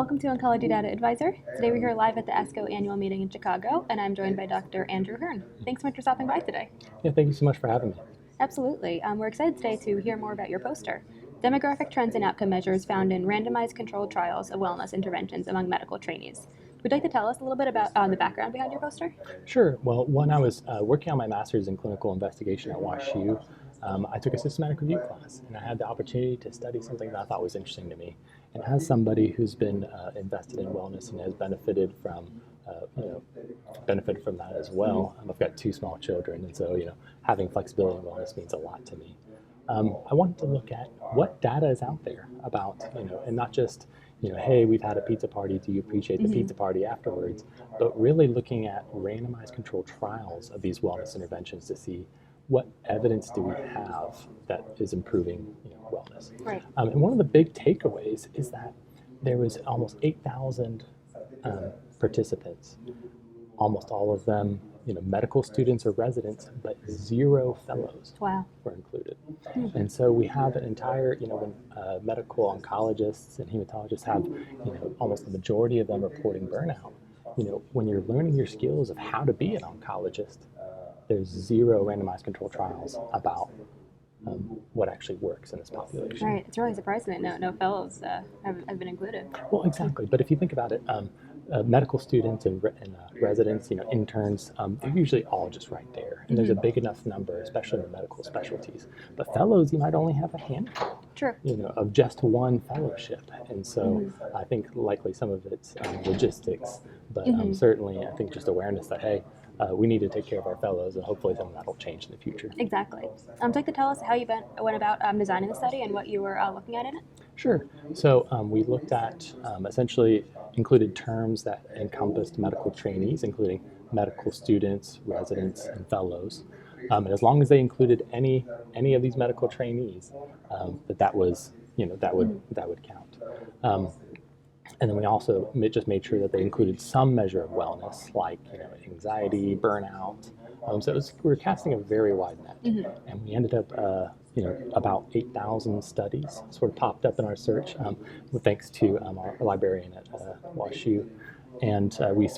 Welcome to Oncology Data Advisor. Today we're here live at the ASCO annual meeting in Chicago, and I'm joined by Dr. Andrew Hearn. Thanks so much for stopping by today. Yeah, thank you so much for having me. Absolutely. We're excited today to hear more about your poster, Demographic Trends and Outcome Measures Found in Randomized Controlled Trials of Wellness Interventions Among Medical Trainees. Would you like to tell us a little bit about the background behind your poster? Sure. Well, when I was working on my master's in clinical investigation at WashU, I took a systematic review class, and I had the opportunity to study something that I thought was interesting to me. And as somebody who's been invested in wellness and has benefited from that as well, I've got two small children, and so having flexibility in wellness means a lot to me. I wanted to look at what data is out there about and not just hey, we've had a pizza party, do you appreciate the pizza party afterwards? But really looking at randomized controlled trials of these wellness interventions to see what evidence do we have that is improving wellness. Right. And one of the big takeaways is that there was almost 8,000 participants, almost all of them medical students or residents, but 0 fellows Wow. were included. And so we have an entire, when medical oncologists and hematologists have, almost the majority of them reporting burnout. When you're learning your skills of how to be an oncologist, there's 0 randomized controlled trials about what actually works in this population. Right. It's really surprising that no fellows have been included. Well, exactly. But if you think about it, medical students and residents, interns, they're usually all just right there. And there's a big enough number, especially in the medical specialties. But fellows, you might only have a handful, Sure. of just one fellowship. And so I think likely some of it's logistics, but certainly I think just awareness that, hey, we need to take care of our fellows, and hopefully some of that will change in the future. Exactly. Would you like to tell us how you went about designing the study and what you were looking at in it? Sure. So we looked at essentially included terms that encompassed medical trainees, including medical students, residents, and fellows. And as long as they included any of these medical trainees, that would count. And then we also just made sure that they included some measure of wellness, like anxiety, burnout. So we were casting a very wide net, and we ended up, about 8,000 studies sort of popped up in our search, thanks to our librarian at WashU. And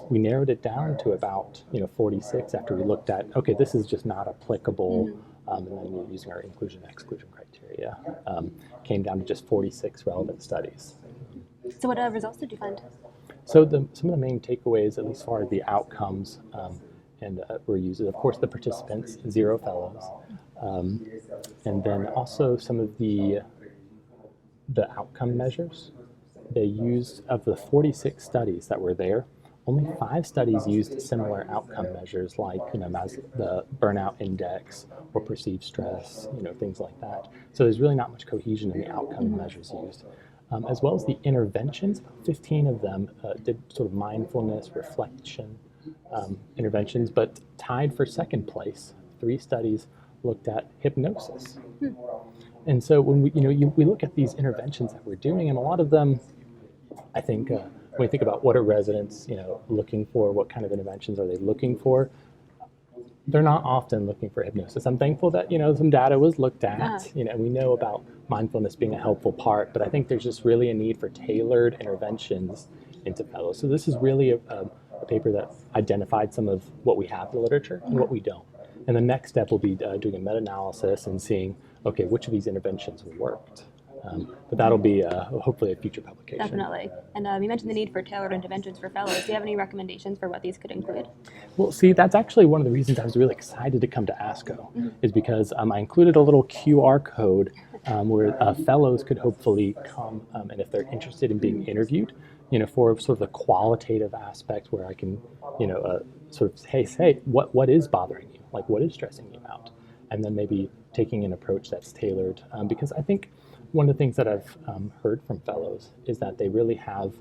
we narrowed it down to about 46 after we looked at, okay, this is just not applicable. And then we were using our inclusion-exclusion criteria, came down to just 46 relevant studies. So what results did you find? So some of the main takeaways, at least as far as the outcomes, were used, of course, the participants, 0 fellows, and then also some of the outcome measures. They used, of the 46 studies that were there, only 5 studies used similar outcome measures like the burnout index or perceived stress, things like that. So there's really not much cohesion in the outcome measures used. As well as the interventions, 15 of them did sort of mindfulness, reflection interventions, but tied for second place, 3 studies looked at hypnosis. And so when we look at these interventions that we're doing, and a lot of them, I think, when we think about what are residents, looking for, what kind of interventions are they looking for, they're not often looking for hypnosis. I'm thankful that, some data was looked at, and we know about mindfulness being a helpful part, but I think there's just really a need for tailored interventions into fellows. So this is really a paper that identified some of what we have in the literature and what we don't. And the next step will be doing a meta-analysis and seeing, okay, which of these interventions worked. But that'll be hopefully a future publication. Definitely. And you mentioned the need for tailored interventions for fellows. Do you have any recommendations for what these could include? Well, see, that's actually one of the reasons I was really excited to come to ASCO, is because I included a little QR code where fellows could hopefully come, and if they're interested in being interviewed, for sort of the qualitative aspect where I can, sort of say, what is bothering you? Like, what is stressing you out? And then maybe taking an approach that's tailored, because I think one of the things that I've heard from fellows is that they really have,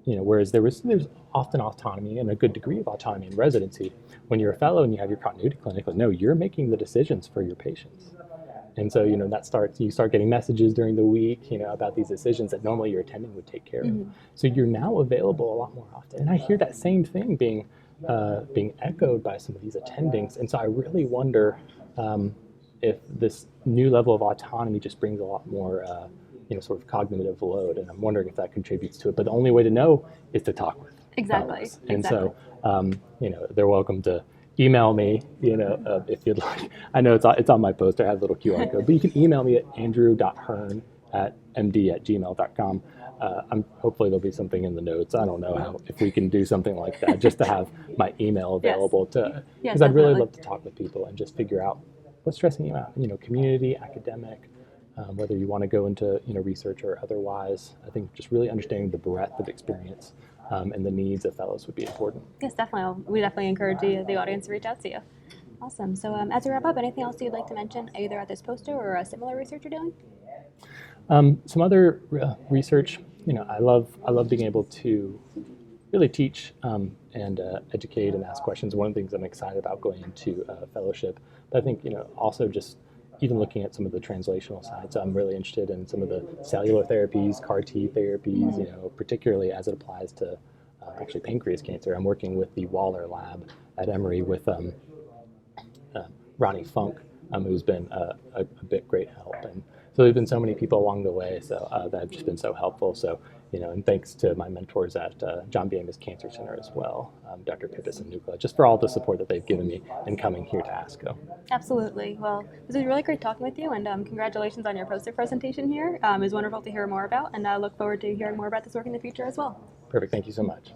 whereas there's often autonomy and a good degree of autonomy in residency, when you're a fellow and you have your continuity clinic, no, you're making the decisions for your patients. And so, you start getting messages during the week, about these decisions that normally your attending would take care of. So you're now available a lot more often. And I hear that same thing being echoed by some of these attendings. And so I really wonder if this new level of autonomy just brings a lot more sort of cognitive load, and I'm wondering if that contributes to it. But the only way to know is to talk with Exactly. fellows. And so, they're welcome to email me, if you'd like. I know it's on my poster, it has a little QR code, but you can email me at andrew.hearn@md@gmail.com. Hopefully there'll be something in the notes. I don't know if we can do something like that, just to have my email available because I'd really love to talk with people and just figure out what's stressing you out. Community, academic, whether you want to go into research or otherwise. I think just really understanding the breadth of experience and the needs of fellows would be important. Yes, definitely. We definitely encourage the audience to reach out to you. Awesome. So as we wrap up, anything else you'd like to mention, either at this poster or a similar research you're doing? Some other research, I love being able to really teach and educate and ask questions. One of the things I'm excited about going into fellowship, but I think also just even looking at some of the translational sides, I'm really interested in some of the cellular therapies, CAR T therapies, particularly as it applies to actually pancreas cancer. I'm working with the Waller lab at Emory with Ronnie Funk, who's been a great help. And so there's been so many people along the way, so that have just been so helpful. So, and thanks to my mentors at John B. Amos Cancer Center as well, Dr. Pippis and Nucla, just for all the support that they've given me in coming here to ASCO. Absolutely. Well, this was really great talking with you, and congratulations on your poster presentation here. It was wonderful to hear more about, and I look forward to hearing more about this work in the future as well. Perfect. Thank you so much.